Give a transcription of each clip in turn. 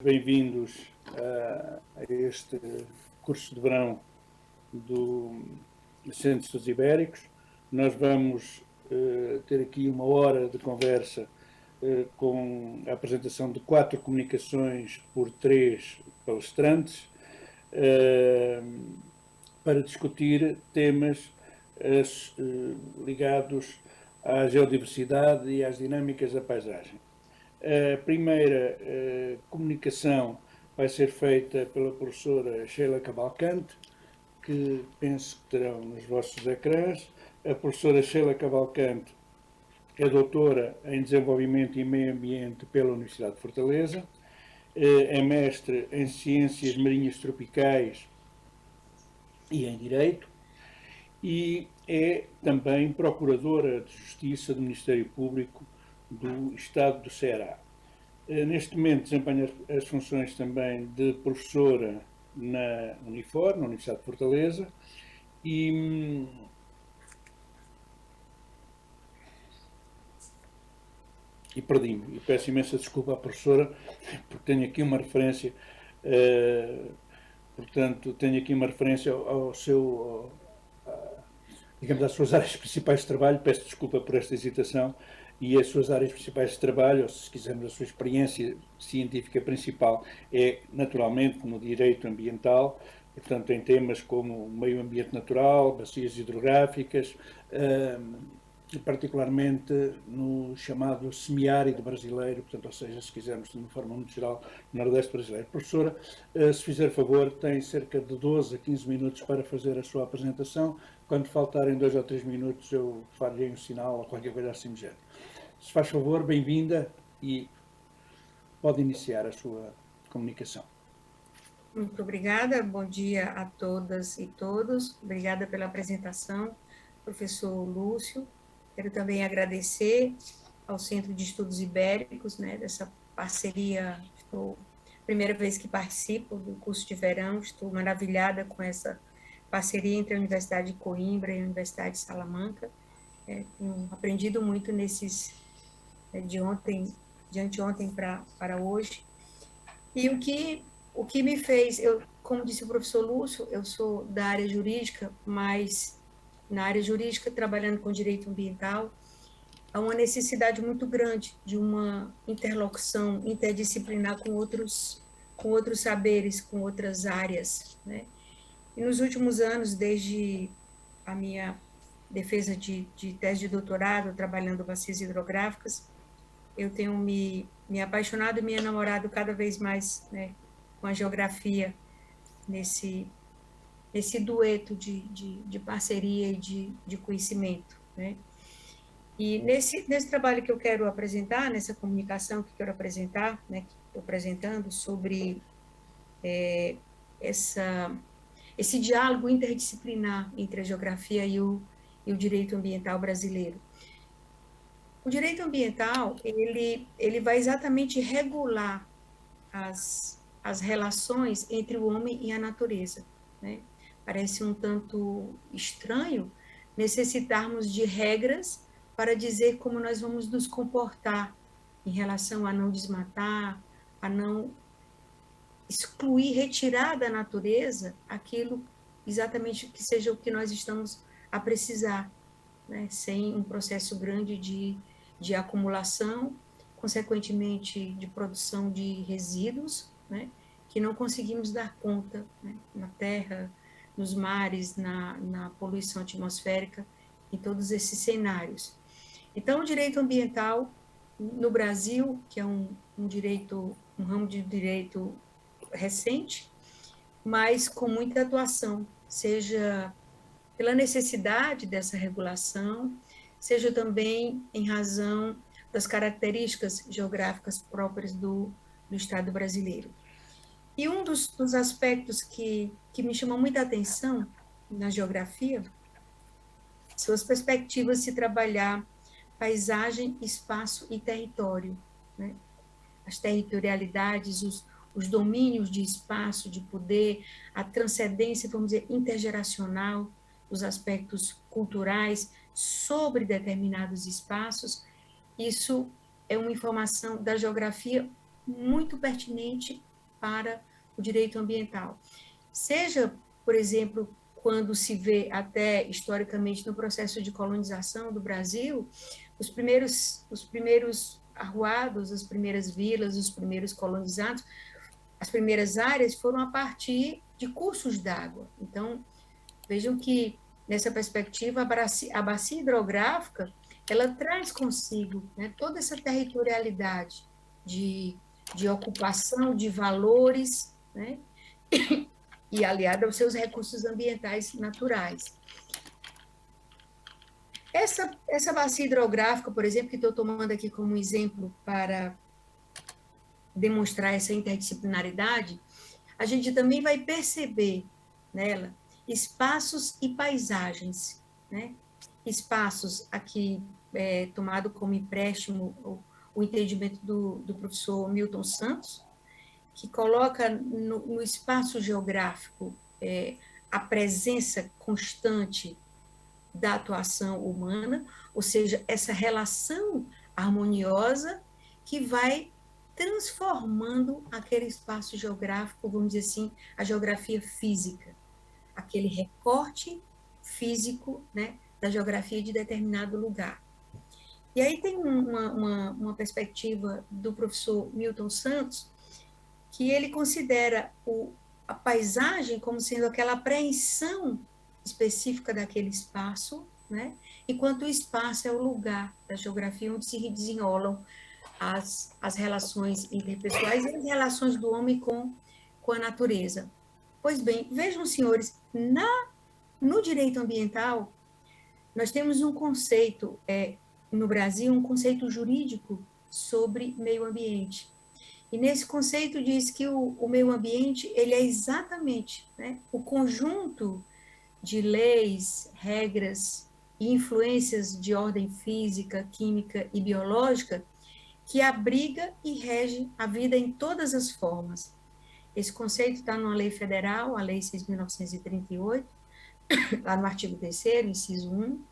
bem-vindos a este curso de verão do Centro de Estudos Ibéricos. Nós vamos ter aqui uma hora de conversa com a apresentação de 4 comunicações por 3 palestrantes para discutir temas ligados à geodiversidade e às dinâmicas da paisagem. A primeira comunicação vai ser feita pela professora Sheila Cavalcante, que penso que terão nos vossos ecrãs. A professora Sheila Cavalcante é doutora em Desenvolvimento e Meio Ambiente pela Universidade de Fortaleza, é mestre em Ciências Marinhas Tropicais e em Direito, e é também Procuradora de Justiça do Ministério Público do Estado do Ceará. Neste momento desempenha as funções também de professora na Unifor, na Universidade de Fortaleza, e perdi-me, e peço imensa desculpa à professora, porque tenho aqui uma referência, portanto, tenho aqui uma referência ao seu, digamos, às suas áreas principais de trabalho. Peço desculpa por esta hesitação. E as suas áreas principais de trabalho, ou se quisermos a sua experiência científica principal, é naturalmente no direito ambiental, portanto em temas como meio ambiente natural, bacias hidrográficas, particularmente no chamado semiárido brasileiro, portanto, ou seja, se quisermos de uma forma muito geral, no Nordeste brasileiro. Professora, se fizer favor, tem cerca de 12 a 15 minutos para fazer a sua apresentação. Quando faltarem 2 ou 3 minutos, eu farei um sinal ou qualquer coisa assim do género. Se faz favor, bem-vinda e pode iniciar a sua comunicação. Muito obrigada, bom dia a todas e todos. Obrigada pela apresentação, professor Lúcio. Quero também agradecer ao Centro de Estudos Ibéricos, dessa parceria. Primeira vez que participo do curso de verão, estou maravilhada com essa parceria entre a Universidade de Coimbra e a Universidade de Salamanca. Tenho aprendido muito de anteontem para hoje. E o que me fez, como disse o professor Lúcio, eu sou da área jurídica, mas na área jurídica, trabalhando com direito ambiental, há uma necessidade muito grande de uma interlocução interdisciplinar com outros saberes, com outras áreas, E nos últimos anos, desde a minha defesa de tese de doutorado, trabalhando bacias hidrográficas, eu tenho me apaixonado e me enamorado cada vez mais, com a geografia, nesse dueto de parceria e de conhecimento, E nesse trabalho que eu quero apresentar, nessa comunicação que eu quero apresentar, que estou apresentando sobre esse diálogo interdisciplinar entre a geografia e o direito ambiental brasileiro. O direito ambiental, ele vai exatamente regular as relações entre o homem e a natureza, Parece um tanto estranho necessitarmos de regras para dizer como nós vamos nos comportar em relação a não desmatar, a não excluir, retirar da natureza aquilo exatamente que seja o que nós estamos a precisar, sem um processo grande de acumulação, consequentemente de produção de resíduos, que não conseguimos dar conta, na terra, nos mares, na poluição atmosférica, em todos esses cenários. Então, o direito ambiental no Brasil, que é um ramo de direito recente, mas com muita atuação, seja pela necessidade dessa regulação, seja também em razão das características geográficas próprias do Estado brasileiro. E um dos aspectos que me chamou muita atenção na geografia são as perspectivas de se trabalhar paisagem, espaço e território, As territorialidades, os domínios de espaço, de poder, a transcendência, vamos dizer, intergeracional, os aspectos culturais sobre determinados espaços. Isso é uma informação da geografia muito pertinente para o direito ambiental. Seja, por exemplo, quando se vê até historicamente no processo de colonização do Brasil, os primeiros arruados, as primeiras vilas, os primeiros colonizados, as primeiras áreas foram a partir de cursos d'água. Então, vejam que, nessa perspectiva, a bacia hidrográfica, ela traz consigo, né, toda essa territorialidade de ocupação de valores, né, e aliada aos seus recursos ambientais naturais. Essa bacia hidrográfica, por exemplo, que estou tomando aqui como exemplo para demonstrar essa interdisciplinaridade, a gente também vai perceber nela espaços e paisagens, né? Espaços aqui tomado como empréstimo o entendimento do professor Milton Santos, que coloca no espaço geográfico a presença constante da atuação humana, ou seja, essa relação harmoniosa que vai transformando aquele espaço geográfico, vamos dizer assim, a geografia física, aquele recorte físico, né, da geografia de determinado lugar. E aí tem uma perspectiva do professor Milton Santos, que ele considera a paisagem como sendo aquela apreensão específica daquele espaço, né? Enquanto o espaço é o lugar da geografia onde se desenrolam as relações interpessoais e as relações do homem com a natureza. Pois bem, vejam, senhores, no direito ambiental, nós temos um conceito, no Brasil, um conceito jurídico sobre meio ambiente. E nesse conceito diz que o meio ambiente, ele é exatamente, né, o conjunto de leis, regras e influências de ordem física, química e biológica que abriga e rege a vida em todas as formas. Esse conceito está numa lei federal, a Lei 6.938, lá no artigo 3º, inciso 1.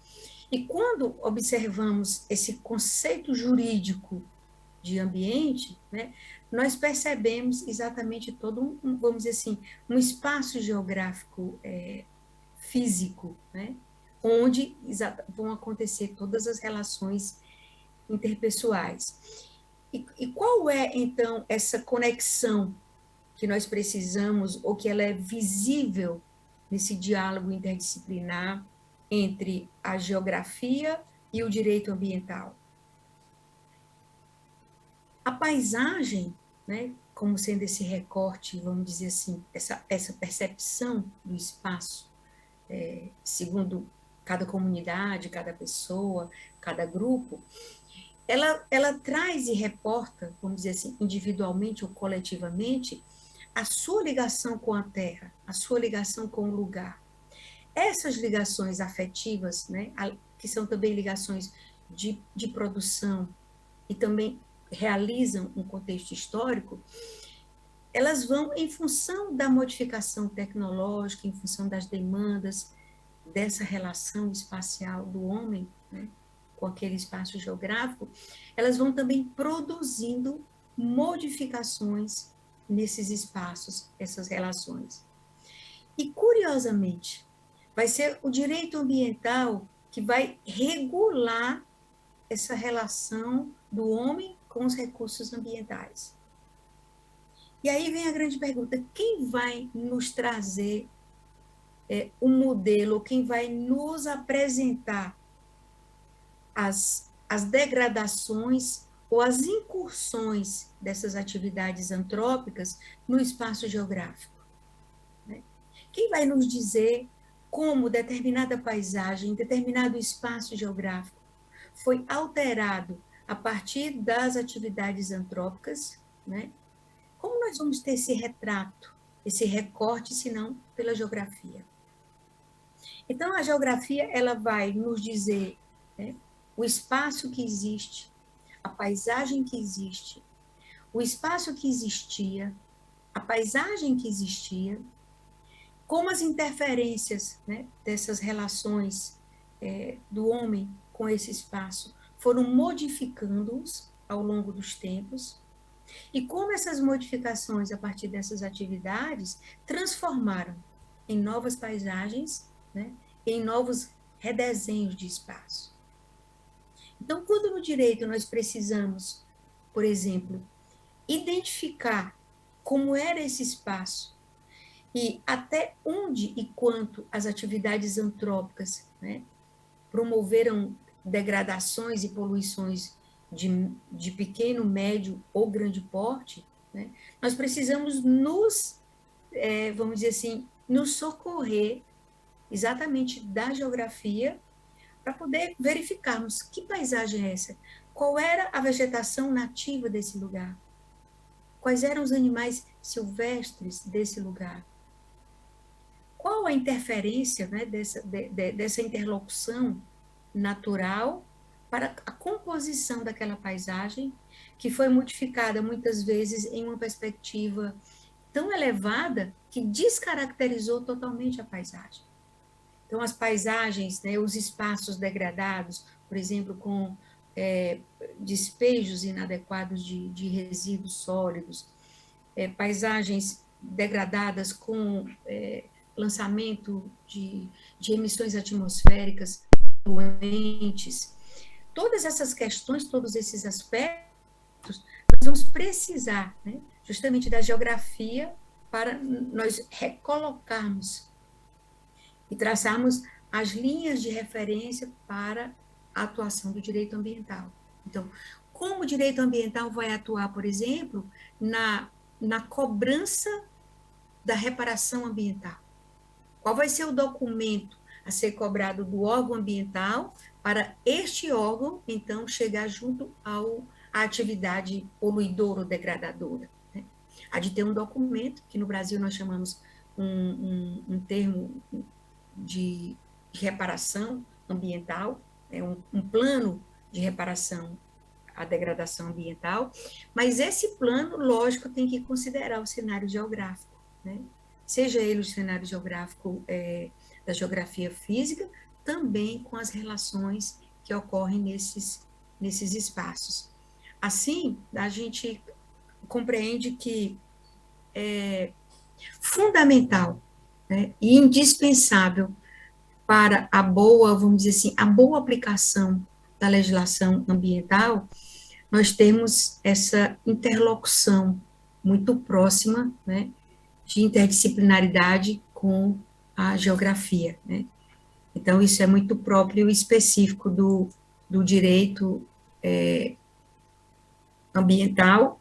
E quando observamos esse conceito jurídico de ambiente, né, nós percebemos exatamente todo vamos dizer assim, um espaço geográfico físico, né, onde vão acontecer todas as relações interpessoais. E qual é, então, essa conexão que nós precisamos, ou que ela é visível nesse diálogo interdisciplinar entre a geografia e o direito ambiental? A paisagem, né, como sendo esse recorte, vamos dizer assim, essa percepção do espaço, segundo cada comunidade, cada pessoa, cada grupo, ela traz e reporta, vamos dizer assim, individualmente ou coletivamente, a sua ligação com a terra, a sua ligação com o lugar. Essas ligações afetivas, né, que são também ligações de produção e também realizam um contexto histórico, elas vão em função da modificação tecnológica, em função das demandas dessa relação espacial do homem, né, com aquele espaço geográfico, elas vão também produzindo modificações nesses espaços, essas relações. E, curiosamente, vai ser o direito ambiental que vai regular essa relação do homem com os recursos ambientais. E aí vem a grande pergunta: quem vai nos trazer um modelo, quem vai nos apresentar as degradações ou as incursões dessas atividades antrópicas no espaço geográfico? Né? Quem vai nos dizer como determinada paisagem, determinado espaço geográfico foi alterado a partir das atividades antrópicas, né? Como nós vamos ter esse retrato, esse recorte, se não pela geografia? Então, a geografia, ela vai nos dizer, né, o espaço que existe, a paisagem que existe, o espaço que existia, a paisagem que existia, como as interferências, né, dessas relações do homem com esse espaço foram modificando-os ao longo dos tempos, E como essas modificações, a partir dessas atividades, transformaram em novas paisagens, né, em novos redesenhos de espaço. Então, quando no direito nós precisamos, por exemplo, identificar como era esse espaço e até onde e quanto as atividades antrópicas, né, promoveram degradações e poluições de pequeno, médio ou grande porte, né, nós precisamos vamos dizer assim, nos socorrer exatamente da geografia para poder verificarmos que paisagem é essa, qual era a vegetação nativa desse lugar, quais eram os animais silvestres desse lugar, qual a interferência, né, dessa interlocução natural para a composição daquela paisagem, que foi modificada muitas vezes em uma perspectiva tão elevada que descaracterizou totalmente a paisagem. Então, as paisagens, né, os espaços degradados, por exemplo, com despejos inadequados de resíduos sólidos, paisagens degradadas com lançamento de emissões atmosféricas poluentes, todas essas questões, todos esses aspectos, nós vamos precisar, né, justamente da geografia para nós recolocarmos e traçarmos as linhas de referência para a atuação do direito ambiental. Então, como o direito ambiental vai atuar, por exemplo, na cobrança da reparação ambiental? Qual vai ser o documento a ser cobrado do órgão ambiental para este órgão, então, chegar junto à atividade poluidora ou degradadora? Né? Há de ter um documento, que no Brasil nós chamamos um termo de reparação ambiental, né? um plano de reparação à degradação ambiental, mas esse plano, lógico, tem que considerar o cenário geográfico, né? Seja ele o cenário geográfico da geografia física, também com as relações que ocorrem nesses espaços. Assim, a gente compreende que é fundamental, né, e indispensável para a boa, vamos dizer assim, a boa aplicação da legislação ambiental, nós temos essa interlocução muito próxima, né, de interdisciplinaridade com a geografia, né? Então, isso é muito próprio e específico do direito ambiental,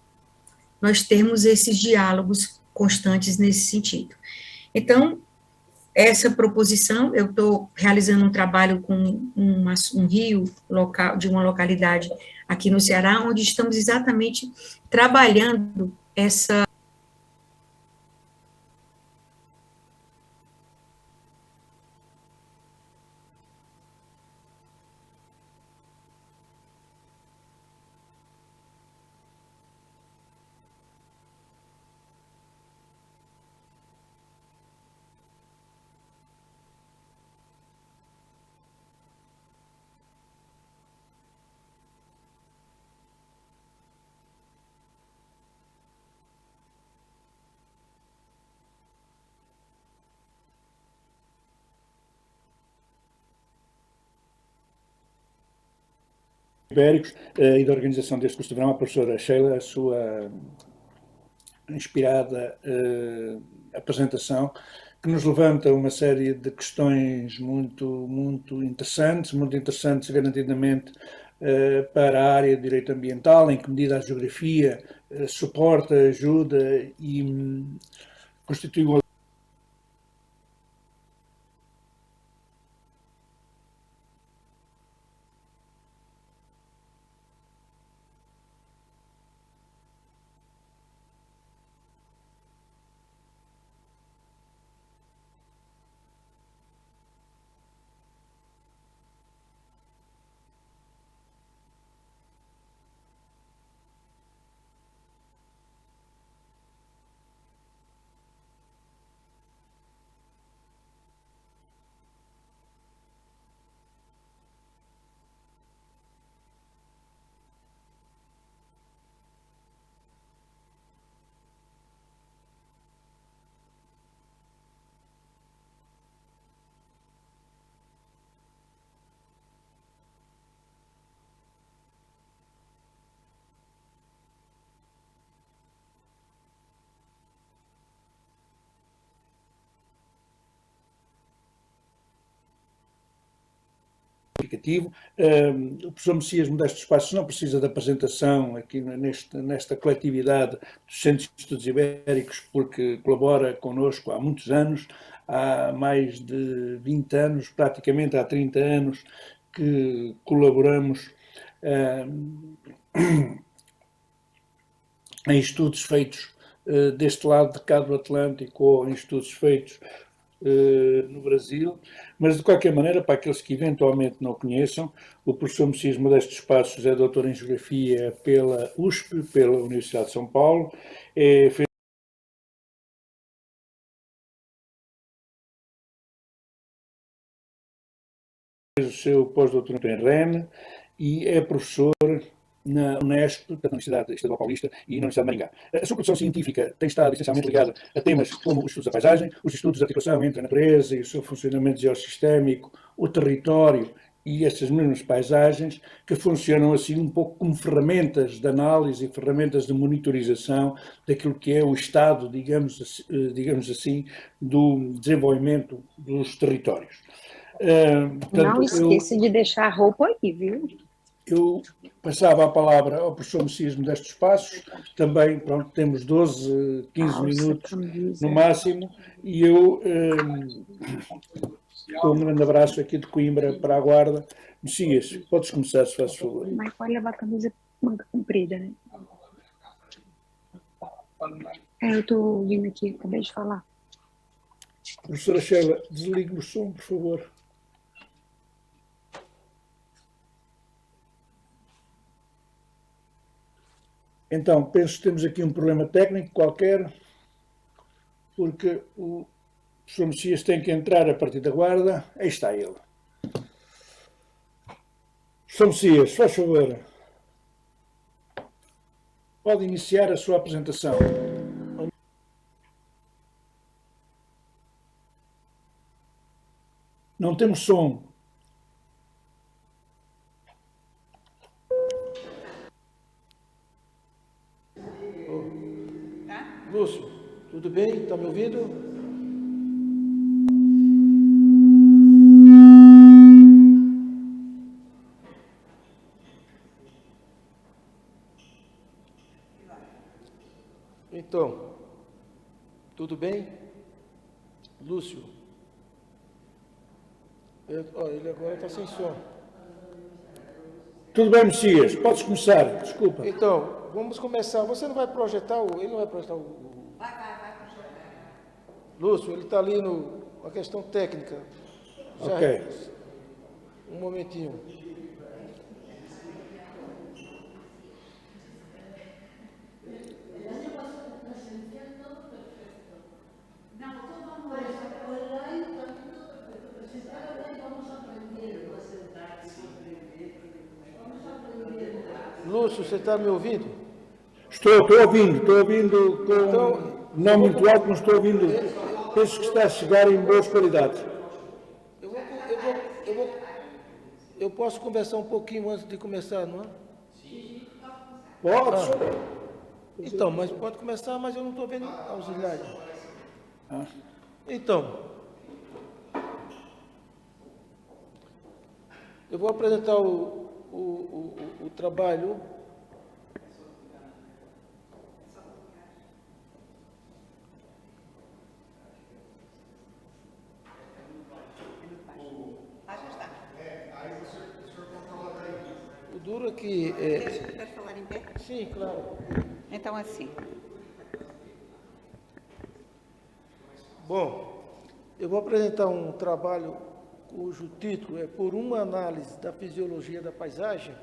nós temos esses diálogos constantes nesse sentido. Então, essa proposição, eu estou realizando um trabalho com um rio local, de uma localidade aqui no Ceará, onde estamos exatamente trabalhando essa Ibéricos e da organização deste curso de verão, a professora Sheila, a sua inspirada apresentação, que nos levanta uma série de questões muito interessantes garantidamente para a área de direito ambiental, em que medida a geografia suporta, ajuda e constitui um significativo. O professor Messias Modesto Passos não precisa de apresentação aqui nesta coletividade dos Centros de Estudos Ibéricos, porque colabora connosco há muitos anos, há mais de 20 anos, praticamente há 30 anos, que colaboramos em estudos feitos deste lado de cá do Atlântico ou em estudos feitos no Brasil, mas de qualquer maneira, para aqueles que eventualmente não conheçam, o professor Messias Modesto Passos é doutor em Geografia pela USP, pela Universidade de São Paulo, fez o seu pós-doutoramento em Rennes e é professor na Unesp, na Universidade Estadual Paulista e na Universidade de Maringá. A sua produção científica tem estado essencialmente ligada a temas como os estudos da paisagem, os estudos da articulação entre a natureza e o seu funcionamento geossistémico, o território e essas mesmas paisagens, que funcionam assim um pouco como ferramentas de análise e ferramentas de monitorização daquilo que é o estado, digamos assim, do desenvolvimento dos territórios. Não esqueça de deixar a roupa aí, viu? Eu passava a palavra ao professor Messias Modestos Passos, também, pronto, temos 12, 15 minutos no máximo, e eu dou um grande abraço aqui de Coimbra para a Guarda. Messias, podes começar, se faz favor. Mas pode levar a camisa manga comprida, né? Eu estou vindo aqui, acabei de falar. Professora Sheila, desligue o som, por favor. Então, penso que temos aqui um problema técnico qualquer, porque o professor Messias tem que entrar a partir da Guarda. Aí está ele. Professor Messias, faz favor. Pode iniciar a sua apresentação. Não temos som. Lúcio, tudo bem? Está me ouvindo? Então, tudo bem? Lúcio, ele agora está sem som. Tudo bem, Messias, podes começar, desculpa. Então, vamos começar. Você não vai projetar ele não vai projetar o... Vai projetar. Lúcio, ele está ali a questão técnica. Já Ok. Um momentinho. Lúcio, você está me ouvindo? Estou ouvindo com... Então, não muito alto, mas estou ouvindo. Penso que está a chegar em boas qualidades. Eu posso conversar um pouquinho antes de começar, não é? Pode. Então, mas pode começar, mas eu não estou vendo auxiliar. Então, eu vou apresentar o trabalho. O duro é que... Quer falar em pé? Sim, claro. Então, assim. Bom, eu vou apresentar um trabalho cujo título é Por uma análise da fisiologia da paisagem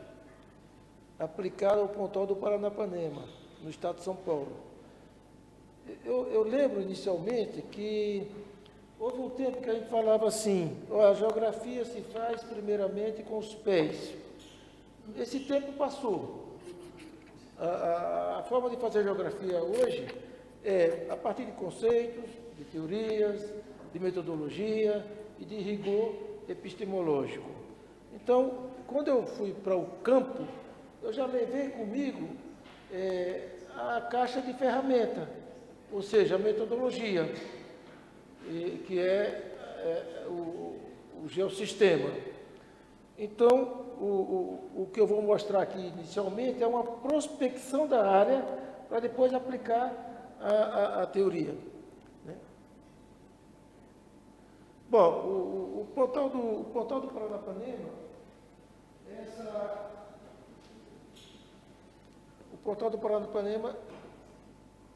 aplicada ao Pontal do Paranapanema, no estado de São Paulo. Eu lembro inicialmente que houve um tempo que a gente falava assim, a geografia se faz primeiramente com os pés. Esse tempo passou. A forma de fazer geografia hoje é a partir de conceitos, de teorias, de metodologia e de rigor epistemológico. Então, quando eu fui para o campo, eu já levei comigo a caixa de ferramenta, ou seja, a metodologia, que é o geossistema. Então, o que eu vou mostrar aqui inicialmente é uma prospecção da área para depois aplicar a teoria. Né? Bom, o portal do Paranapanema, o portal do Paranapanema,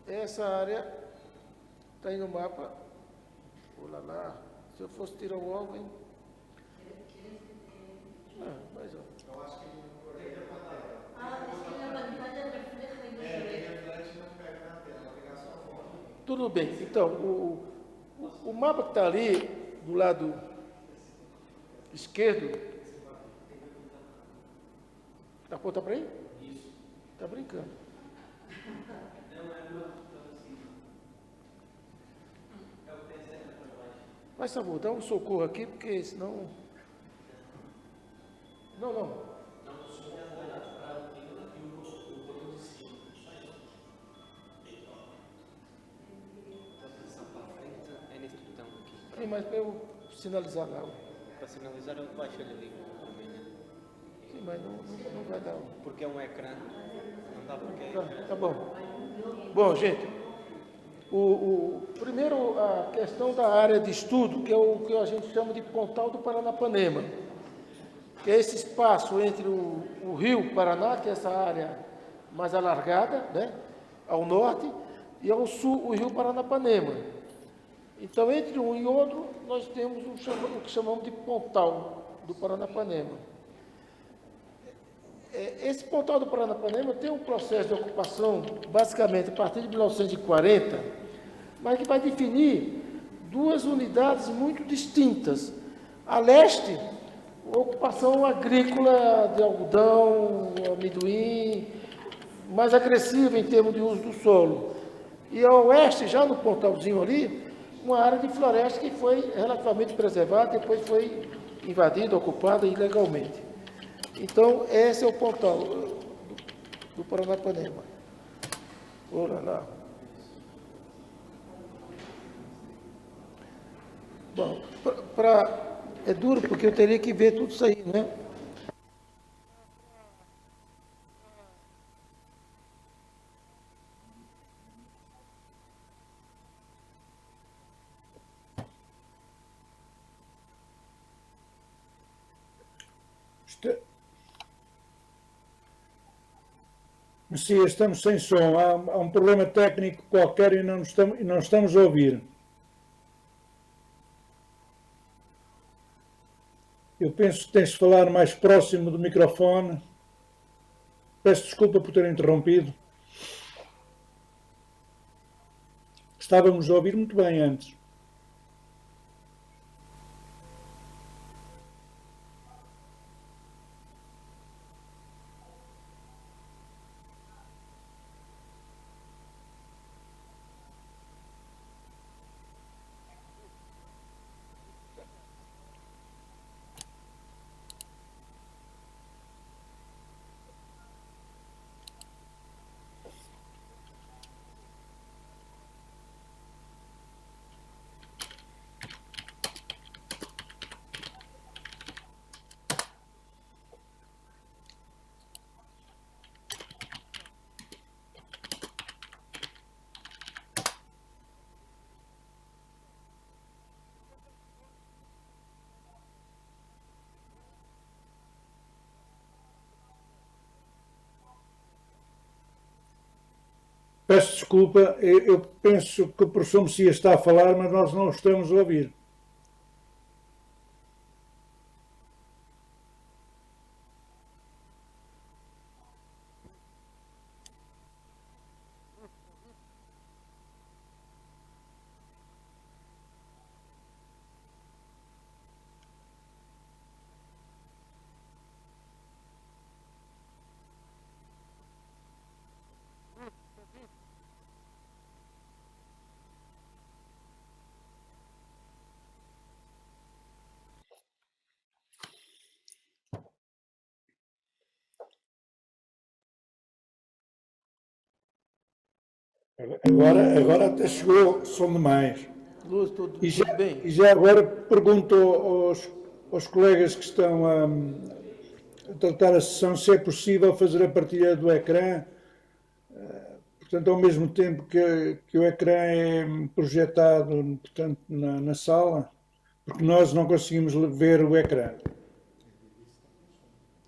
essa área está aí no mapa. Olha lá, se eu fosse tirar o ângulo, hein? Mas, ó. Tudo bem. Então, o mapa que está ali, do lado esquerdo, aponta para aí? Isso. Está brincando. Faz favor, dá um socorro aqui, porque senão... Não. É nesse botão aqui. Sim, mas para eu sinalizar lá. Para sinalizar, eu baixo ele ali. Sim, mas não vai dar. Porque é um ecrã. Não dá porque... Tá bom. Bom, gente, primeiro a questão da área de estudo, que é o que a gente chama de Pontal do Paranapanema, que é esse espaço entre o rio Paraná, que é essa área mais alargada, né, ao norte, e ao sul o rio Paranapanema. Então, entre um e outro, nós temos o que chamamos de Pontal do Paranapanema. Esse Pontal do Paranapanema tem um processo de ocupação, basicamente, a partir de 1940, mas que vai definir duas unidades muito distintas. A leste, ocupação agrícola de algodão, amendoim, mais agressiva em termos de uso do solo. E ao oeste, já no Pontalzinho ali, uma área de floresta que foi relativamente preservada, depois foi invadida, ocupada ilegalmente. Então, esse é o Pontal do Paranapanema. Olha lá. Bom, é duro porque eu teria que ver tudo isso aí, né? Messias, estamos sem som. Há um problema técnico qualquer e não estamos a ouvir. Eu penso que tens de falar mais próximo do microfone. Peço desculpa por ter interrompido. Estávamos a ouvir muito bem antes. Peço desculpa, eu penso que o professor Messias está a falar, mas nós não o estamos a ouvir. Agora até chegou som demais. Luz, tudo E já, bem? e já agora pergunto aos colegas que estão a tratar a sessão se é possível fazer a partilha do ecrã. Portanto, ao mesmo tempo que o ecrã é projetado, portanto, na sala, porque nós não conseguimos ver o ecrã.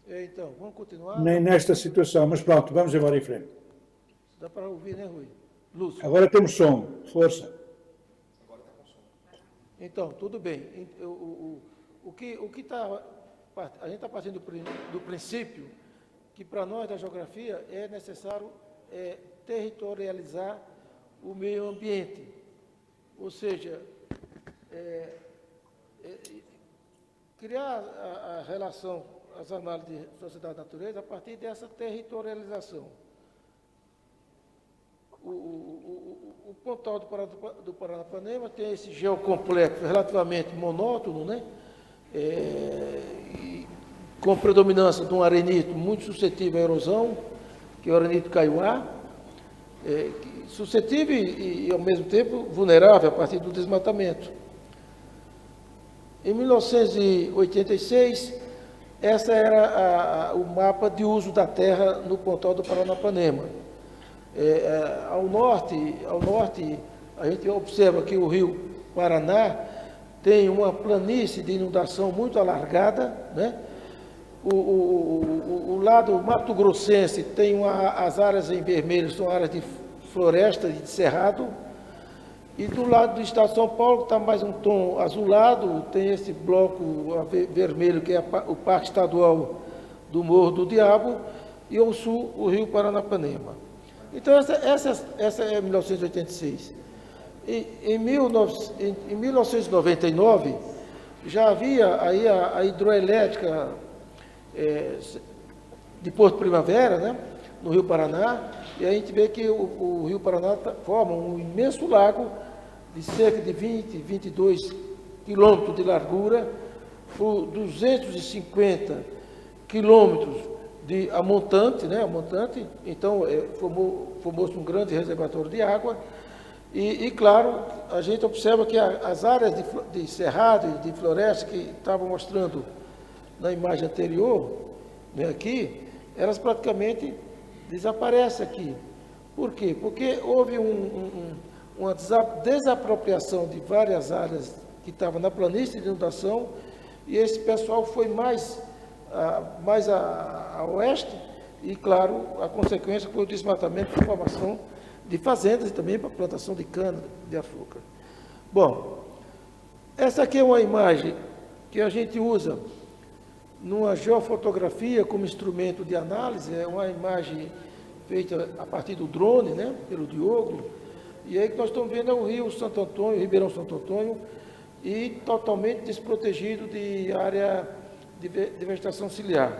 Então, vamos continuar? Nem nesta situação, mas pronto, vamos embora em frente. Dá para ouvir, né, Rui? Lúcio. Agora temos som, força. Então, tudo bem. O que está... A gente está partindo do princípio que, para nós da geografia, é necessário territorializar o meio ambiente. Ou seja, criar a relação, as análises de sociedade e natureza a partir dessa territorialização. O pontal do Paranapanema tem esse geocomplexo relativamente monótono, né? Com predominância de um arenito muito suscetível à erosão, que é o arenito Kaiowá, suscetível e, ao mesmo tempo, vulnerável a partir do desmatamento. Em 1986, essa era o mapa de uso da terra no pontal do Paranapanema. Ao norte, a gente observa que o rio Paraná tem uma planície de inundação muito alargada, né? O lado mato-grossense tem as áreas em vermelho, são áreas de floresta e de cerrado, e do lado do estado de São Paulo, que está mais um tom azulado, tem esse bloco vermelho, que é o Parque Estadual do Morro do Diabo, e ao sul, o rio Paranapanema. Então, essa é 1986. Em 1999, já havia aí a hidroelétrica de Porto Primavera, né, no Rio Paraná, e a gente vê que o Rio Paraná forma um imenso lago de cerca de 22 quilômetros de largura, por 250 quilômetros a montante, então formou-se um grande reservatório de água, e claro, a gente observa que as áreas de cerrado e de floresta que estavam mostrando na imagem anterior, né, aqui, elas praticamente desaparecem aqui. Por quê? Porque houve uma desapropriação de várias áreas que estavam na planície de inundação, e esse pessoal foi mais a oeste, e claro, a consequência foi o desmatamento e a formação de fazendas e também para a plantação de cana de açúcar. Bom, essa aqui é uma imagem que a gente usa numa geofotografia como instrumento de análise, é uma imagem feita a partir do drone, né, pelo Diogo, e aí que nós estamos vendo é o rio Santo Antônio, o Ribeirão Santo Antônio, e totalmente desprotegido de área de vegetação ciliar.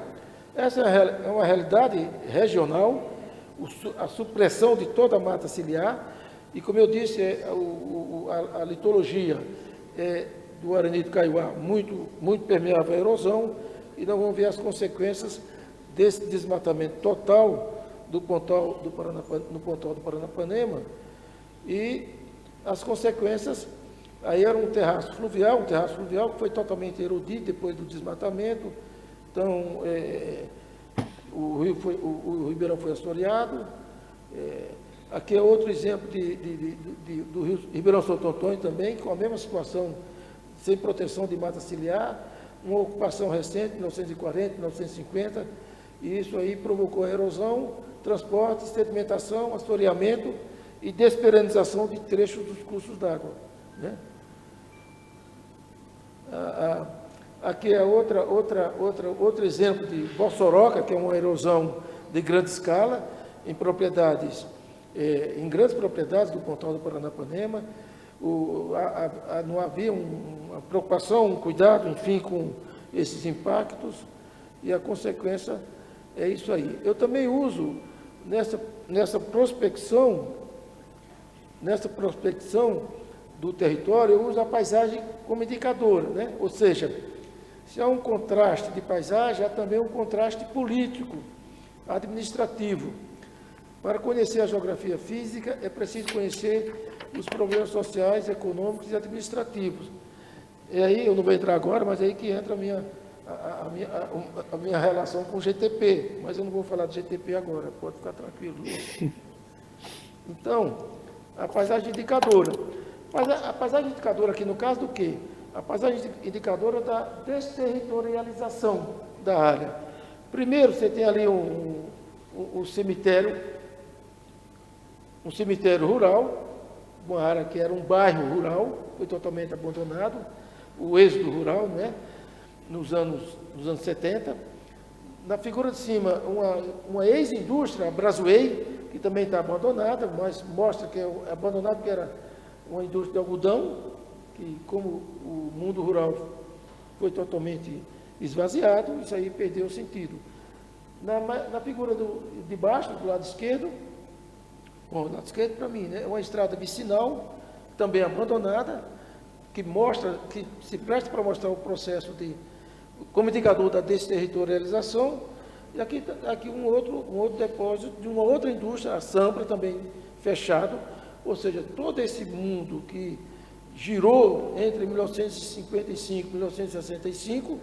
Essa é uma realidade regional, a supressão de toda a mata ciliar, e como eu disse, a litologia do arenito Kaiowá muito permeável à erosão, e nós vamos ver as consequências desse desmatamento total no pontal do Paranapanema, e as consequências, aí era um terraço fluvial que foi totalmente erodido depois do desmatamento, então o Ribeirão foi assoreado. Aqui é outro exemplo do rio Ribeirão Santo Antônio também, com a mesma situação, sem proteção de mata ciliar, uma ocupação recente, 1940, 1950, e isso aí provocou erosão, transporte, sedimentação, assoreamento e desperenização de trechos dos cursos d'água, né? Aqui é outro exemplo de Bossoroca, que é uma erosão de grande escala, em grandes propriedades do pontal do Paranapanema. Não havia uma preocupação, um cuidado, enfim, com esses impactos, e a consequência é isso aí. Eu também uso, nessa prospecção do território, eu uso a paisagem como indicador, né? Ou seja, se há um contraste de paisagem, há também um contraste político, administrativo. Para conhecer a geografia física, é preciso conhecer os problemas sociais, econômicos e administrativos. E aí, eu não vou entrar agora, mas é aí que entra a minha relação com o GTP, mas eu não vou falar de GTP agora, pode ficar tranquilo. Então, a paisagem indicadora. Mas a paisagem indicadora aqui, no caso do quê? A paisagem indicadora da desterritorialização da área. Primeiro, você tem ali um cemitério rural, uma área que era um bairro rural, foi totalmente abandonado, o êxodo rural, né? Nos anos 70. Na figura de cima, uma ex-indústria, a Brasway, que também está abandonada, mas mostra que é abandonada porque era uma indústria de algodão, que como o mundo rural foi totalmente esvaziado, isso aí perdeu o sentido. Na figura de baixo, do lado esquerdo, bom, do lado esquerdo para mim, né, é uma estrada vicinal, também abandonada, que se presta para mostrar o processo como indicador da desterritorialização, e aqui um outro depósito de uma outra indústria, a Sampra, também fechado, ou seja, todo esse mundo que girou entre 1955 e 1965,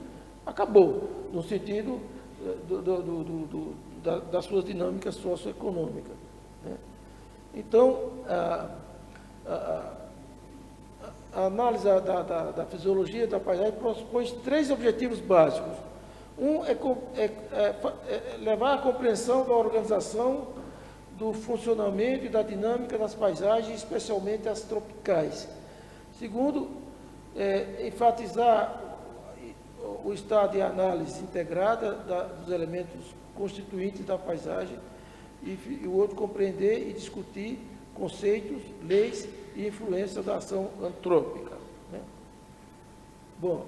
acabou, no sentido das suas dinâmicas socioeconômicas, né? Então, a análise da fisiologia da paisagem propõe 3 objetivos básicos. Um é levar à compreensão da organização, do funcionamento e da dinâmica das paisagens, especialmente as tropicais. Segundo, enfatizar o estado de análise integrada dos elementos constituintes da paisagem, e o outro, compreender e discutir conceitos, leis e influência da ação antrópica, né? Bom,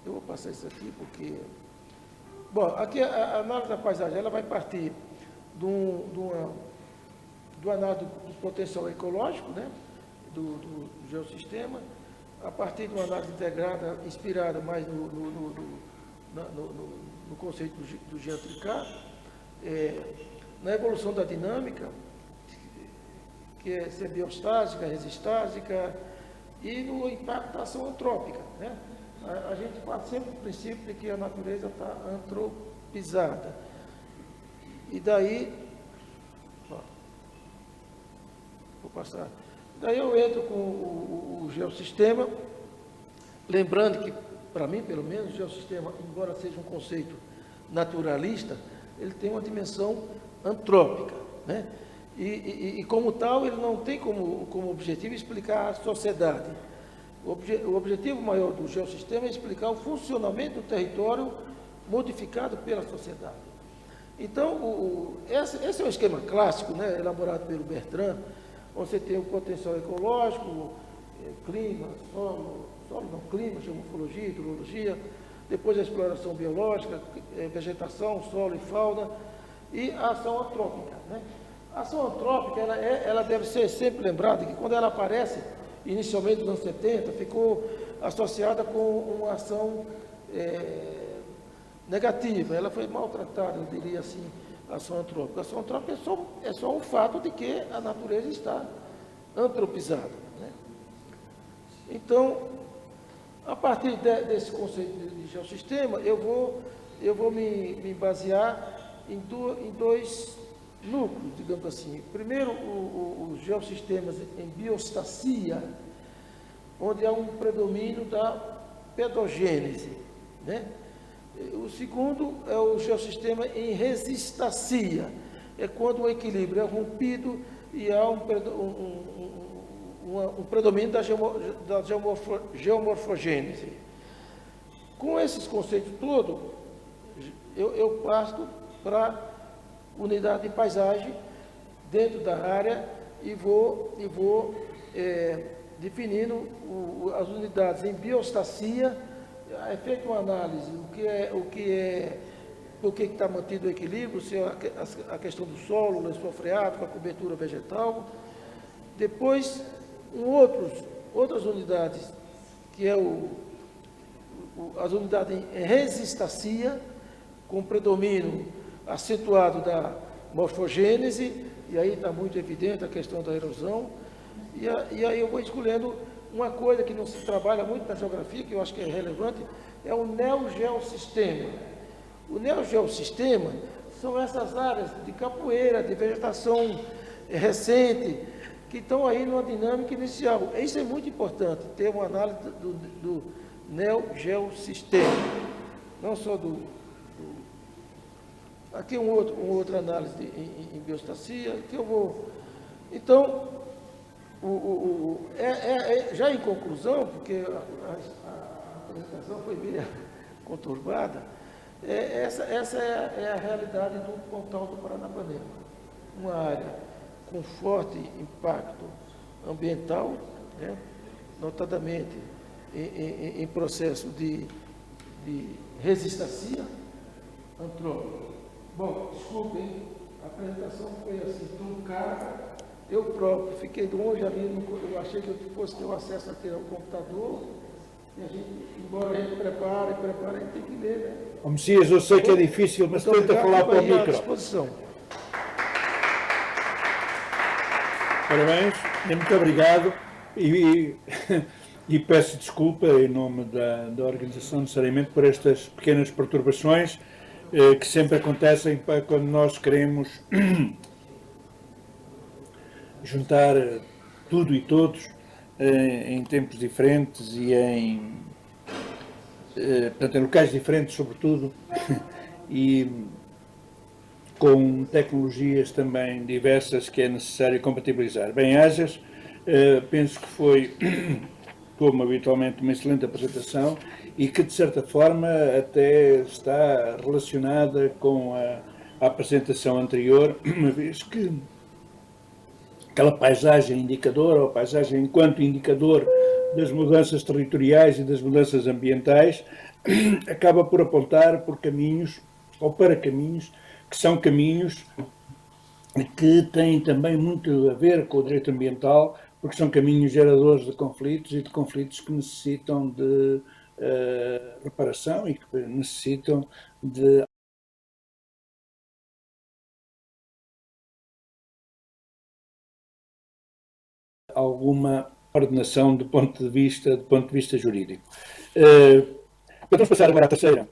eu vou passar isso aqui porque... Bom, aqui a análise da paisagem, ela vai partir do análise do potencial ecológico, né? do geossistema, a partir de uma análise integrada, inspirada mais no conceito do Jean Tricard, na evolução da dinâmica, que é ser biostática, resistática, e no impacto da ação antrópica, né? A gente parte sempre do princípio de que a natureza está antropizada. E daí, vou passar. Daí eu entro com o geossistema, lembrando que, para mim, pelo menos, o geossistema, embora seja um conceito naturalista, ele tem uma dimensão antrópica, né? E como tal, ele não tem como objetivo explicar a sociedade. O objetivo maior do geossistema é explicar o funcionamento do território modificado pela sociedade. Então, esse é um esquema clássico, né, elaborado pelo Bertrand, onde você tem o potencial ecológico, clima, clima, geomorfologia, hidrologia, depois a exploração biológica, vegetação, solo e fauna, e a ação antrópica, né? A ação antrópica, ela deve ser sempre lembrada que quando ela aparece, inicialmente nos anos 70, ficou associada com uma ação negativa, ela foi maltratada, eu diria assim, a ação antrópica. A ação antrópica é só um fato de que a natureza está antropizada, né? Então, a partir desse conceito de geossistema, eu vou me basear em dois núcleos, digamos assim. Primeiro, os geossistemas em biostasia, onde há um predomínio da pedogênese, né? O segundo é o geossistema em resistasia, é quando o equilíbrio é rompido e há um predomínio da geomorfogênese. Com esses conceitos todos, eu parto para unidade de paisagem dentro da área e vou definindo as unidades em biostasia. É feita uma análise, por que está mantido o equilíbrio, se é a questão do solo, lençol freático, a cobertura vegetal. Depois, outras unidades, que é as unidades em resistasia, com predomínio acentuado da morfogênese, e aí está muito evidente a questão da erosão, e aí eu vou escolhendo uma coisa que não se trabalha muito na geografia, que eu acho que é relevante, é o neogeossistema. O neogeossistema são essas áreas de capoeira, de vegetação recente, que estão aí numa dinâmica inicial. Isso é muito importante, ter uma análise do neogeossistema, não só aqui uma outra análise em biostasia, que eu vou... Então, já em conclusão, porque a apresentação foi meio conturbada, essa é a realidade do Pontal do Paranapanema. Uma área com forte impacto ambiental, né, notadamente em processo de resistancia antrópica. Bom, desculpem, a apresentação foi assim, truncada. Eu próprio fiquei longe ali, eu achei que eu fosse ter o acesso ao computador, e a gente, embora a gente prepare, a gente tem que ler, né? Ô, Messias, eu sei que é difícil, mas tenta falar para o à micro. disposição. Parabéns, e muito obrigado. E peço desculpa em nome da organização, necessariamente, por estas pequenas perturbações que sempre acontecem quando nós queremos juntar tudo e todos em tempos diferentes e portanto, em locais diferentes, sobretudo, e com tecnologias também diversas que é necessário compatibilizar. Bem-ajas, penso que foi, como habitualmente, uma excelente apresentação e que, de certa forma, até está relacionada com a apresentação anterior, uma vez que aquela paisagem indicadora, ou a paisagem enquanto indicador das mudanças territoriais e das mudanças ambientais, acaba por apontar por caminhos, ou para caminhos, que são caminhos que têm também muito a ver com o direito ambiental, porque são caminhos geradores de conflitos e de conflitos que necessitam de reparação e que necessitam de alguma ordenação do ponto de vista jurídico. Vamos passar agora à terceira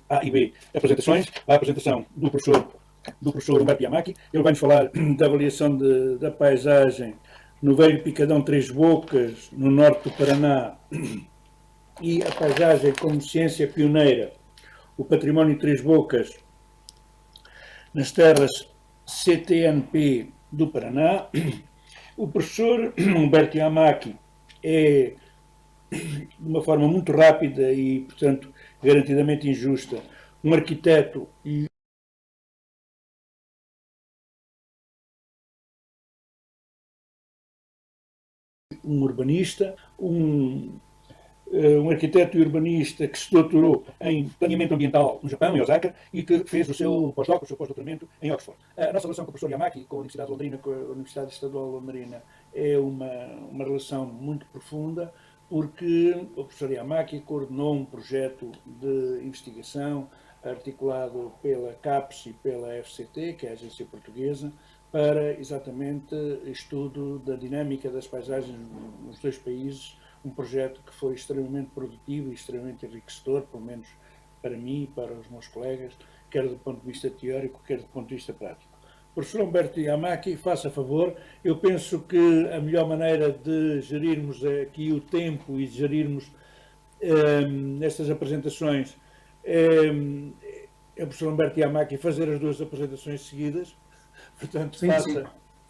A e B apresentações. A apresentação do professor Humberto Yamaki. Ele vai-nos falar da avaliação da paisagem no Velho Picadão Três Bocas, no norte do Paraná, e a paisagem como ciência pioneira, o património Três Bocas nas terras CTNP do Paraná. O professor Humberto Yamaki é, de uma forma muito rápida e, portanto, garantidamente injusta, um arquiteto e um urbanista, um arquiteto e urbanista que se doutorou em planeamento ambiental no Japão, em Osaka, e que fez o seu pós-doc, o seu pós-doutoramento em Oxford. A nossa relação com o professor Yamaki, com a Universidade de Londrina, com a Universidade Estadual de Londrina, é uma relação muito profunda, porque o professor Yamaki coordenou um projeto de investigação articulado pela CAPES e pela FCT, que é a agência portuguesa, para exatamente estudo da dinâmica das paisagens nos dois países, um projeto que foi extremamente produtivo e extremamente enriquecedor, pelo menos para mim e para os meus colegas, quer do ponto de vista teórico, quer do ponto de vista prático. Professor Humberto Yamaki, faça favor, eu penso que a melhor maneira de gerirmos aqui o tempo e de gerirmos estas apresentações é o professor Humberto Yamaki fazer as duas apresentações seguidas, portanto Sim,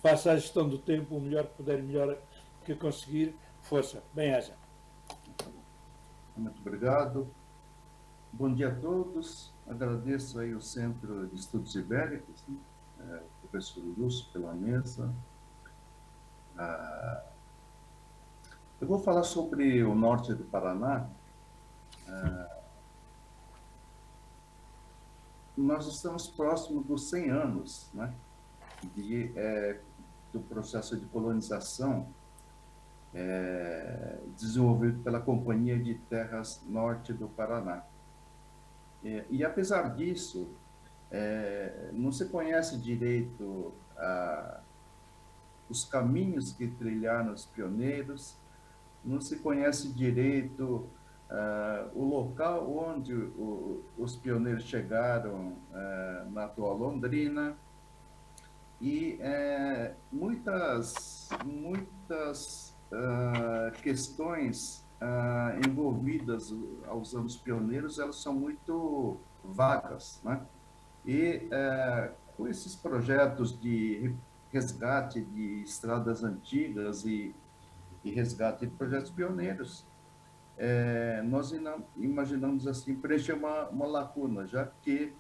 faça a gestão do tempo o melhor que puder, melhor que conseguir. Força, bem-aja. Muito obrigado. Bom dia a todos. Agradeço aí o Centro de Estudos Ibéricos, né, o professor Lúcio pela mesa. Eu vou falar sobre o norte do Paraná. Nós estamos próximos dos 100 anos, né, do processo de colonização desenvolvido pela Companhia de Terras Norte do Paraná. E apesar disso, não se conhece direito os caminhos que trilharam os pioneiros, não se conhece direito o local onde os pioneiros chegaram na atual Londrina, e muitas questões envolvidas aos anos pioneiros, elas são muito vagas, né? E com esses projetos de resgate de estradas antigas e resgate de projetos pioneiros, nós imaginamos assim preencher uma lacuna, já que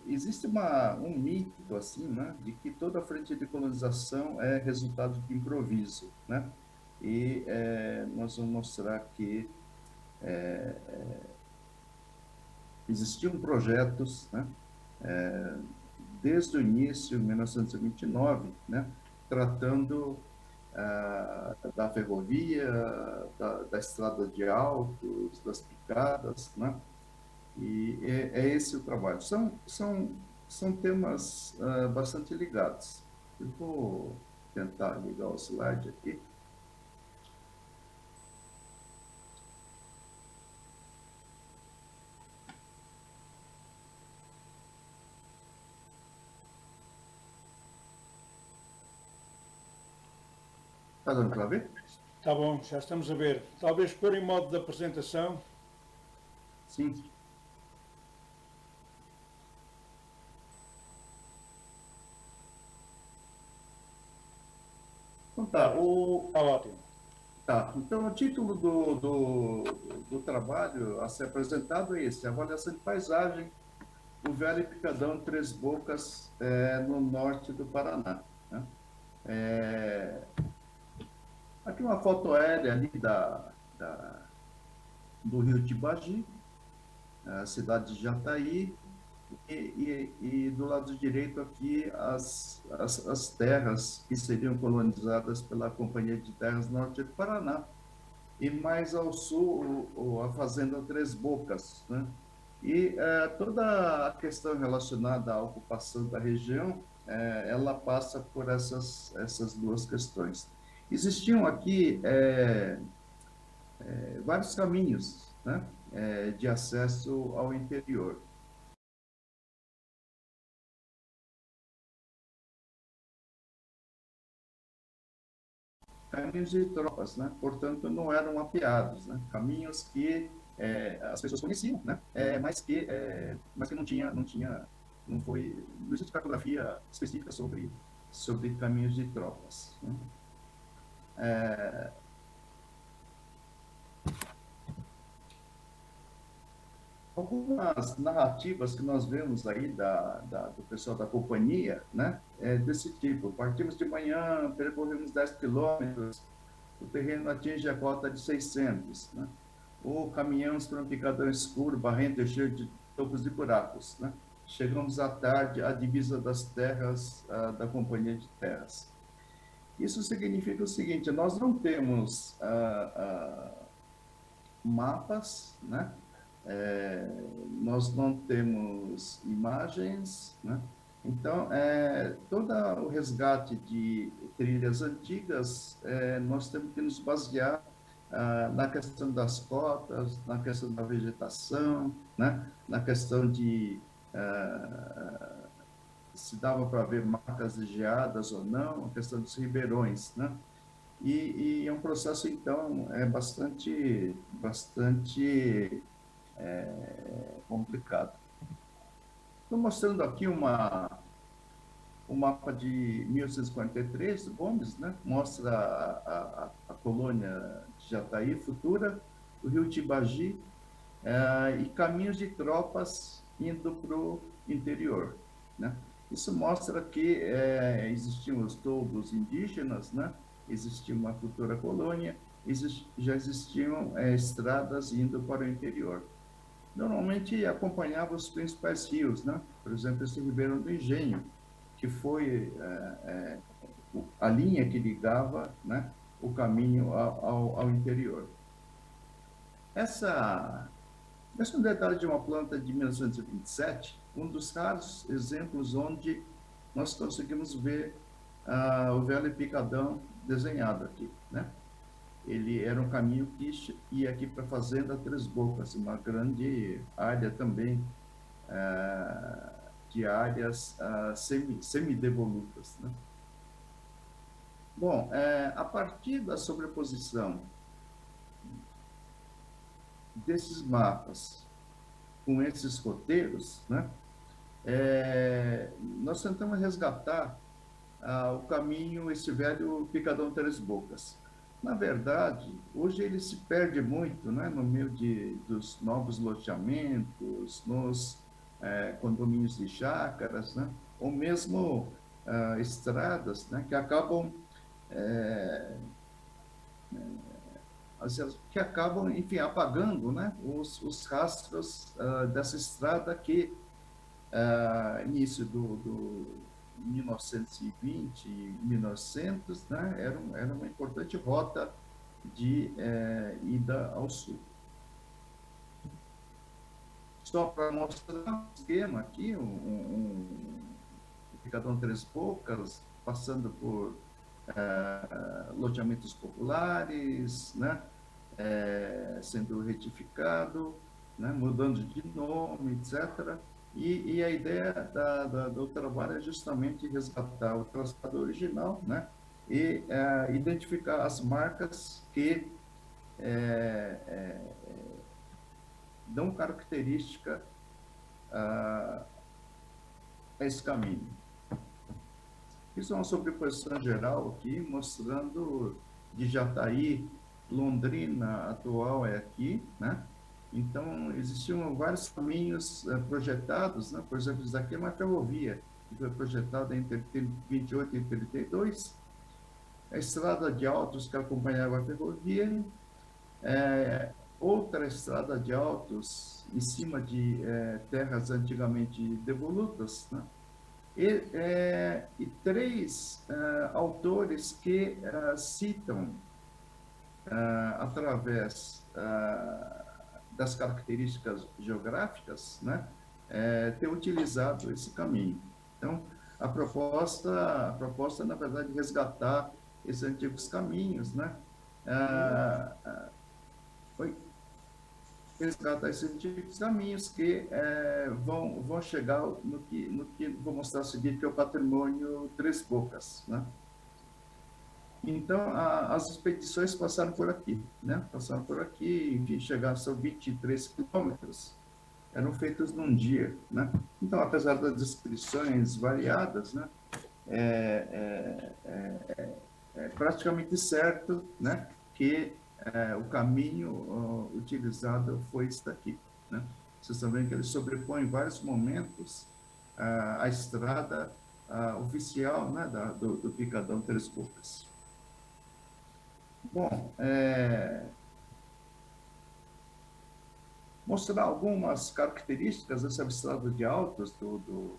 existe um mito assim, né, de que toda a frente de colonização é resultado de improviso, né? E nós vamos mostrar que existiam projetos, né, desde o início, em 1929, né, tratando da ferrovia, da estrada de Altos, das picadas, né? E é esse o trabalho. São temas bastante ligados. Eu vou tentar ligar o slide aqui. Está dando para ver? Está bom, já estamos a ver. Talvez pôr em modo de apresentação. Sim. Então tá, Está ótimo. Tá, então o título do trabalho a ser apresentado é esse: Avaliação de Paisagem, o Velho Picadão Três Bocas, no norte do Paraná, né? Aqui uma foto aérea ali do rio Tibagi, a cidade de Jataí, e do lado direito aqui as terras que seriam colonizadas pela Companhia de Terras Norte do Paraná, e mais ao sul a Fazenda Três Bocas, né? E toda a questão relacionada à ocupação da região, ela passa por essas duas questões. Existiam aqui vários caminhos, né, de acesso ao interior. Caminhos de tropas, né? Portanto, não eram mapeados, né? Caminhos que as pessoas conheciam, né? Mas que não existe cartografia específica sobre caminhos de tropas, né? Algumas narrativas que nós vemos aí do pessoal da companhia, né, desse tipo: partimos de manhã, percorremos 10 quilômetros, o terreno atinge a cota de 600, né? Ou caminhamos por um picadão escuro, barrento e cheio de tocos e buracos, né? Chegamos à tarde à divisa das terras da Companhia de Terras. Isso significa o seguinte: nós não temos mapas, né? Nós não temos imagens, né? Então, todo o resgate de trilhas antigas, nós temos que nos basear na questão das cotas, na questão da vegetação, né? Na questão de se dava para ver marcas de geadas ou não, a questão dos ribeirões, né? E é um processo, então, bastante complicado. Estou mostrando aqui um mapa de 1843 do Gomes, né? Mostra a colônia de Jataí futura, o rio Tibagi, e caminhos de tropas indo para o interior, né? Isso mostra que existiam os togos indígenas, né? Existia uma futura colônia, já existiam estradas indo para o interior. Normalmente acompanhava os principais rios, né? Por exemplo, esse Ribeirão do Engenho, que foi a linha que ligava, né, o caminho ao interior. Esse é um detalhe de uma planta de 1927, um dos raros exemplos onde nós conseguimos ver o Velho Picadão desenhado aqui, né? ele era um caminho que ia aqui para a Fazenda Três Bocas, uma grande área também de áreas semidevolutas, né? Bom, a partir da sobreposição desses mapas com esses roteiros, né, nós tentamos resgatar o caminho, esse velho Picadão Três Bocas. Na verdade, hoje ele se perde muito, né, no meio dos novos loteamentos, nos condomínios de chácaras, né, ou mesmo estradas, né, que acabam enfim, apagando, né, os rastros dessa estrada que, início do 1920 e 1900, né, era uma importante rota de ida ao sul. Só para mostrar o esquema aqui, um Picadão Três Bocas, passando por loteamentos populares, né, sendo retificado, né, mudando de nome, etc. E a ideia do trabalho é justamente resgatar o traçado original, né, e identificar as marcas que dão característica a esse caminho. Isso é uma sobreposição geral aqui, mostrando de Jataí, Londrina atual é aqui, né? Então, existiam vários caminhos projetados, né? Por exemplo, isso aqui é uma ferrovia, que foi projetada entre 28 e 32, a estrada de autos que acompanhava a ferrovia, outra estrada de autos em cima de terras antigamente devolutas, né? E três autores que citam, através das características geográficas, né, ter utilizado esse caminho. Então, a proposta, na verdade, é resgatar esses antigos caminhos, né, resgatar esses antigos caminhos que vão chegar no que vou mostrar a seguir, que é o patrimônio Três Bocas, né? Então, as expedições passaram por aqui, né? Passaram por aqui, enfim, chegaram, são 23 quilômetros, eram feitos num dia, né? Então, apesar das descrições variadas, né? É praticamente certo, né? Que o caminho utilizado foi esse daqui, né? Vocês estão vendo que ele sobrepõe em vários momentos a estrada oficial, né? do Picadão Três Bocas. Bom, mostrar algumas características dessa estrada de autos do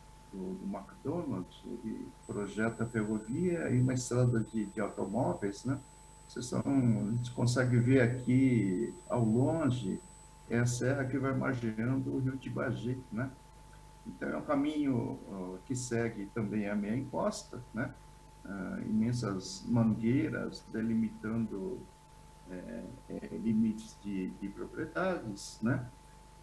McDonald's. Ele projeta a ferrovia e uma estrada de automóveis, né? A gente consegue ver aqui ao longe a serra que vai margeando o rio Tibagi, né? Então é um caminho que segue também a meia encosta, né? Imensas mangueiras delimitando limites de propriedades, né?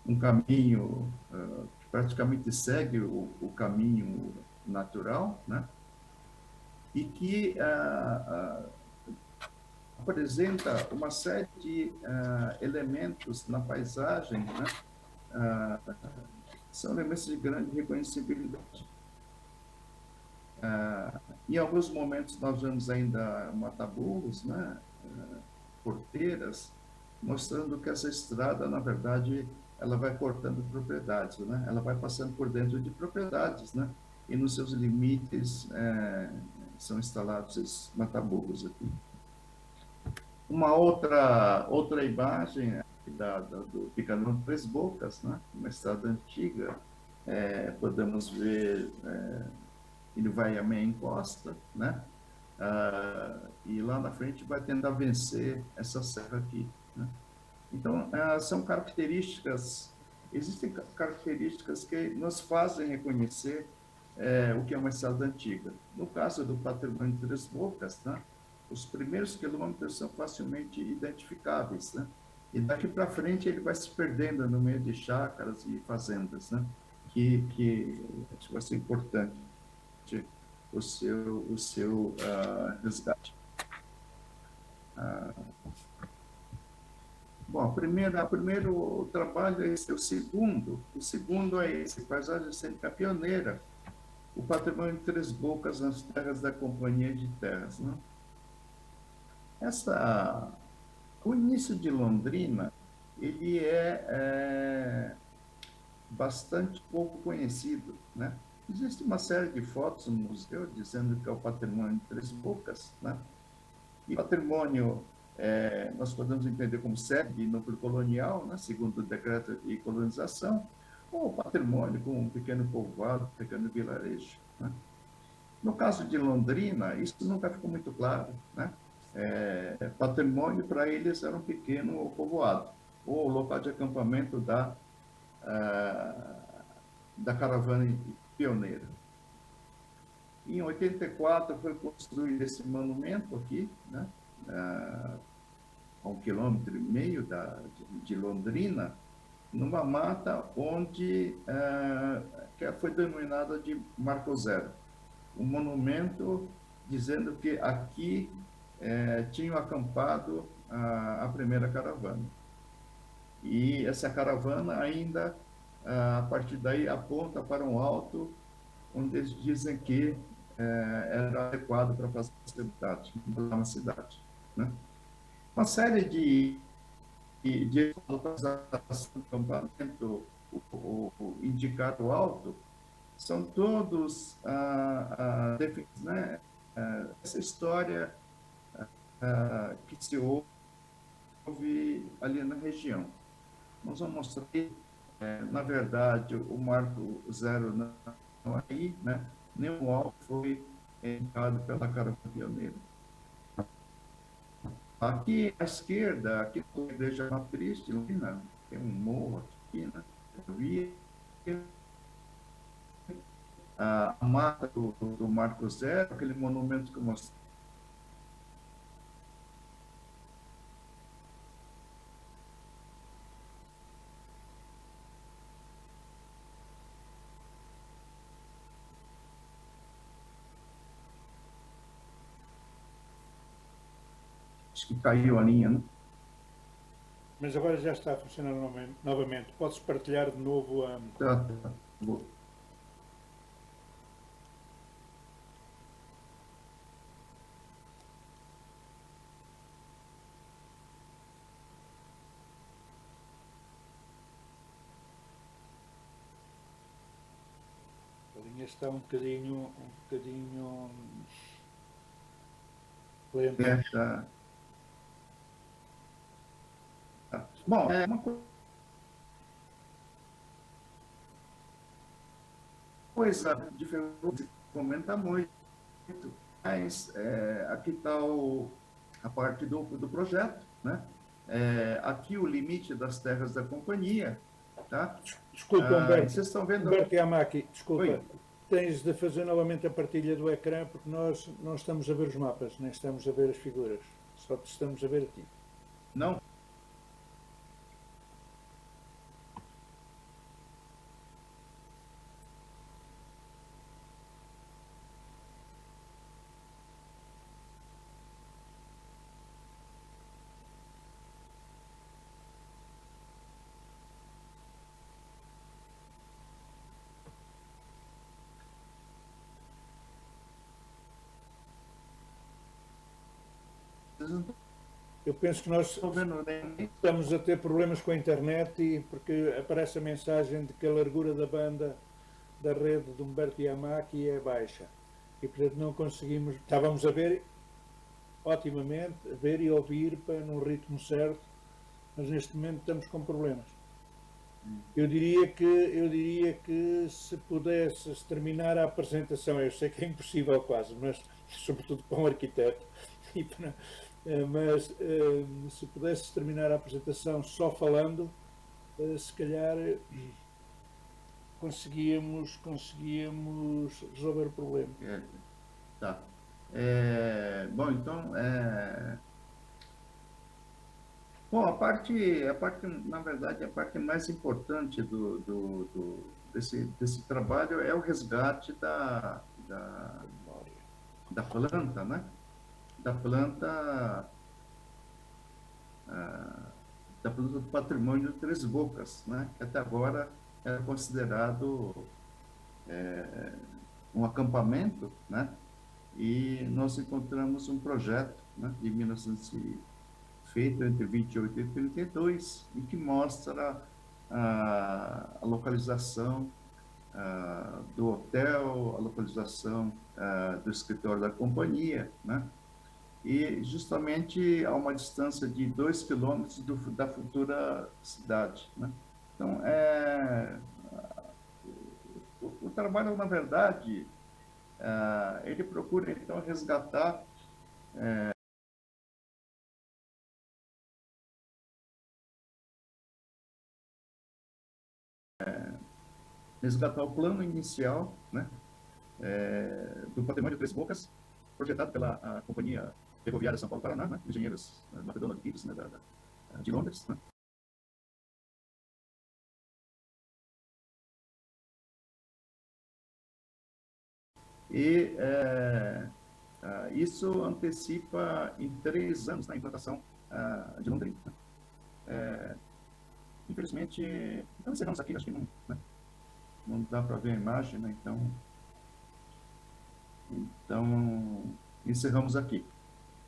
Um caminho que praticamente segue o caminho natural, né? E que apresenta uma série de elementos na paisagem, né? São elementos de grande reconhecibilidade. Em alguns momentos nós vemos ainda mataburros, né? Porteiras, mostrando que essa estrada, na verdade, ela vai cortando propriedades, né? Ela vai passando por dentro de propriedades, né? E nos seus limites são instalados esses mataburros aqui. Uma outra imagem do Picadão Três Bocas, né? Uma estrada antiga, podemos ver, ele vai a meia encosta, né? E lá na frente vai tentar vencer essa serra aqui, né? Então, são características, existem características que nos fazem reconhecer o que é uma estrada antiga. No caso do patrimônio de Três Bocas, né? os primeiros quilômetros são facilmente identificáveis, né? E daqui para frente ele vai se perdendo no meio de chácaras e fazendas, né? Que acho que vai ser importante o seu resgate. Bom, primeiro trabalho é esse, o segundo é esse, paisagem cênica pioneira, o patrimônio de Três Bocas nas terras da Companhia de Terras, né? O início de Londrina, ele é bastante pouco conhecido, né? Existe uma série de fotos no museu dizendo que é o patrimônio de Três Bocas, né? E patrimônio, nós podemos entender como sede e núcleo colonial, né? Segundo o decreto de colonização, ou patrimônio como um pequeno povoado, um pequeno vilarejo, né? No caso de Londrina, isso nunca ficou muito claro, né? Patrimônio para eles era um pequeno povoado, ou local de acampamento da caravana pioneira. Em 84 foi construído esse monumento aqui, né? A 1,5 km de Londrina, numa mata onde que foi denominada de Marco Zero. Um monumento dizendo que aqui tinham acampado a primeira caravana. E essa caravana ainda, a partir daí, aponta para um alto, onde eles dizem que era adequado para fazer uma cidade, né? Uma série de localização do acampamento, o indicado alto, são todos né? Essa história que se ouve ali na região. Nós vamos mostrar que, na verdade, o Marco Zero não é aí, né? Nenhum alvo foi indicado pela caravana pioneira. Aqui à esquerda, aqui na igreja matriz de Londrina, tem um morro aqui, né? Eu vi a mata do Marco Zero, aquele monumento que eu mostrei. Acho que caiu a linha, né? Mas agora já está a funcionar novamente. Podes partilhar de novo a... Tá. Vou. A linha está um bocadinho lenta. Tá. Bom, uma coisa diferente, comenta muito, mas aqui está a parte do projeto, né? Aqui o limite das terras da companhia, tá? Desculpa, Humberto. Vocês estão vendo... Humberto Yamaki, desculpa. Oi. Tens de fazer novamente a partilha do ecrã, porque nós não estamos a ver os mapas, nem estamos a ver as figuras. Só te estamos a ver a ti. Não? Eu penso que nós estamos a ter problemas com a internet porque aparece a mensagem de que a largura da banda da rede de Humberto Yamaki é baixa. E, portanto, não conseguimos... Estávamos a ver otimamente, a ver e ouvir num ritmo certo, mas neste momento estamos com problemas. Eu diria que se pudesses terminar a apresentação, eu sei que é impossível quase, mas sobretudo para um arquiteto, mas se pudesses terminar a apresentação só falando, se calhar conseguíamos resolver o problema. Tá. Bom, então, bom, na verdade, a parte mais importante desse trabalho é o resgate da planta, né? Da planta do patrimônio de Três Bocas, né? Que até agora era considerado um acampamento, né? E nós encontramos um projeto, né, de 1900, feito entre 28 e 32, e que mostra a localização do hotel, a localização do escritório da companhia, né? E justamente a uma distância de 2 quilômetros da futura cidade, né? Então, o trabalho, na verdade, ele procura, então, resgatar o plano inicial, né, do patrimônio de Três Bocas, projetado pela Companhia Ferroviária São Paulo-Paraná, né, engenheiros Macedônio de Pires, né, de Londres, né. E isso antecipa em 3 anos a implantação de Londrina. Infelizmente, então encerramos aqui, acho que não, né, não dá para ver a imagem, né, então encerramos aqui.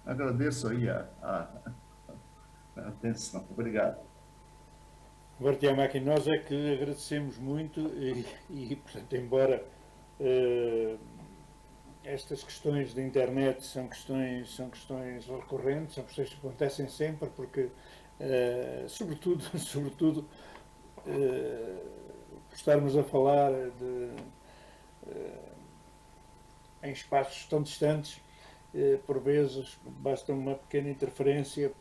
Agradeço aí a atenção. Obrigado. Roberto Yamaki, nós é que agradecemos muito portanto, embora estas questões da internet são questões recorrentes, são questões que acontecem sempre, porque, sobretudo, por estarmos a falar em espaços tão distantes, por vezes basta uma pequena interferência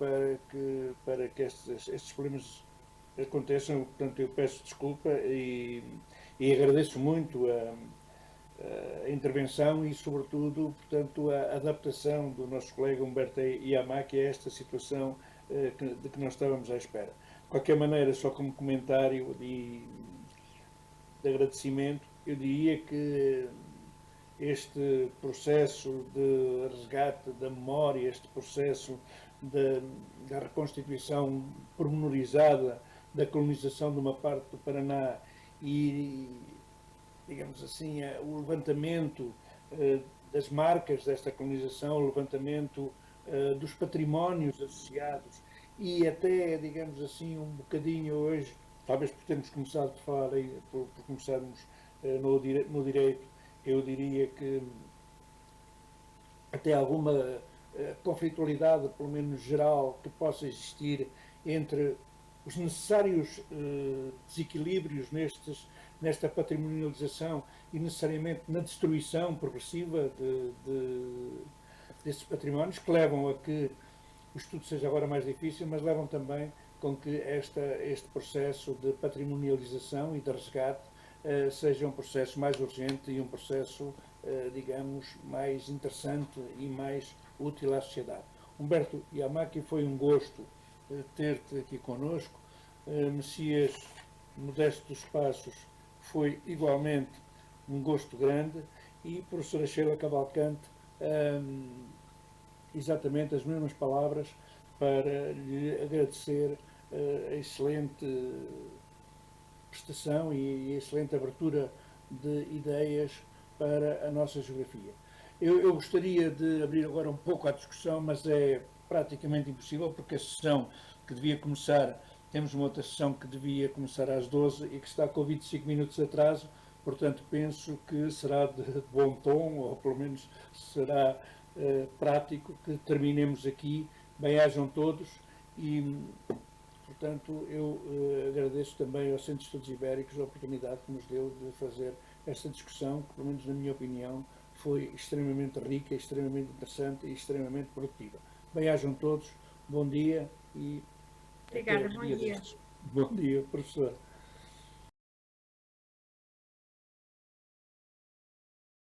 para que estes problemas aconteçam. Portanto, eu peço desculpa e agradeço muito a intervenção e, sobretudo, portanto, a adaptação do nosso colega Humberto Yamaki a esta situação de que nós estávamos à espera. De qualquer maneira, só como comentário de agradecimento, eu diria que este processo de resgate da memória, este processo da reconstituição pormenorizada da colonização de uma parte do Paraná e, digamos assim, o levantamento das marcas desta colonização, o levantamento dos patrimónios associados e até, digamos assim, um bocadinho hoje, talvez por termos começado a falar, por começarmos no direito, eu diria que até alguma conflitualidade, pelo menos geral, que possa existir entre os necessários desequilíbrios nesta patrimonialização e necessariamente na destruição progressiva destes patrimónios, que levam a que o estudo seja agora mais difícil, mas levam também com que este processo de patrimonialização e de resgate seja um processo mais urgente e um processo, digamos, mais interessante e mais útil à sociedade. Humberto Yamaki, foi um gosto ter-te aqui connosco. Messias Modesto dos Passos, foi igualmente um gosto grande, e professora Sheila Cavalcante, exatamente as mesmas palavras para lhe agradecer a excelente prestação e a excelente abertura de ideias para a nossa geografia. Eu gostaria de abrir agora um pouco a discussão, mas é praticamente impossível, porque a sessão que devia começar, temos uma outra sessão que devia começar às 12 e que está com 25 minutos de atraso, portanto penso que será de bom tom, ou pelo menos será prático, que terminemos aqui. Bem-ajam todos e, portanto, eu agradeço também ao Centro de Estudos Ibéricos a oportunidade que nos deu de fazer esta discussão, que, pelo menos na minha opinião, foi extremamente rica, extremamente interessante e extremamente produtiva. Bem-ajam todos, bom dia e... Obrigada, bom dia. Bom dia, professor.